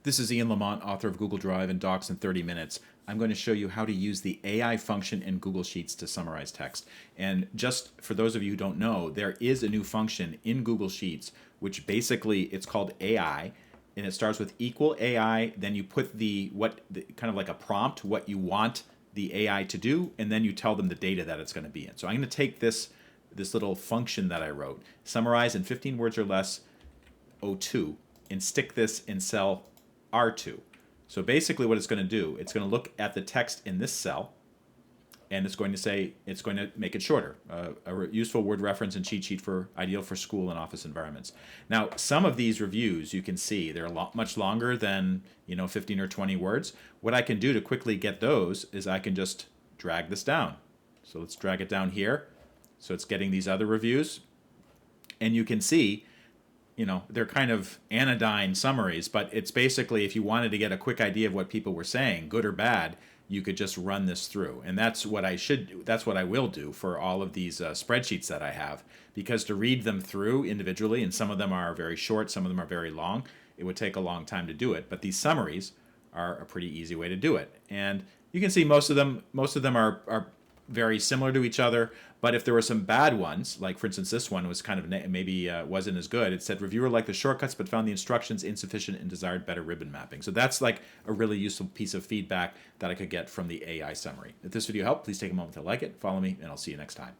This is Ian Lamont, author of Google Drive and Docs in 30 Minutes. I'm going to show you how to use the AI function in Google Sheets to summarize text. And just for those of you who don't know, there is a new function in Google Sheets, which basically it's called AI, and it starts with equal AI. Then you put kind of like a prompt, what you want the AI to do, and then you tell them the data that it's going to be in. So I'm going to take this little function that I wrote, summarize in 15 words or less, O2, and stick this in cell R2. So basically what it's going to do, it's going to look at the text in this cell, and it's going to make it shorter. A useful word reference and cheat sheet ideal for school and office environments. Now, some of these reviews, you can see they're much longer than 15 or 20 words. What I can do to quickly get those is I can just drag this down. So let's drag it down here. So it's getting these other reviews, and you can see they're kind of anodyne summaries, but it's basically if you wanted to get a quick idea of what people were saying, good or bad, you could just run this through. And that's what I should do. That's what I will do for all of these spreadsheets that I have, because to read them through individually, and some of them are very short, some of them are very long, it would take a long time to do it. But these summaries are a pretty easy way to do it. And you can see most of them are very similar to each other, but if there were some bad ones, like for instance this one was kind of maybe wasn't as good. It said reviewer liked the shortcuts but found the instructions insufficient and desired better ribbon mapping. So that's like a really useful piece of feedback that I could get from the AI summary. If this video helped, please take a moment to like it, follow me, and I'll see you next time.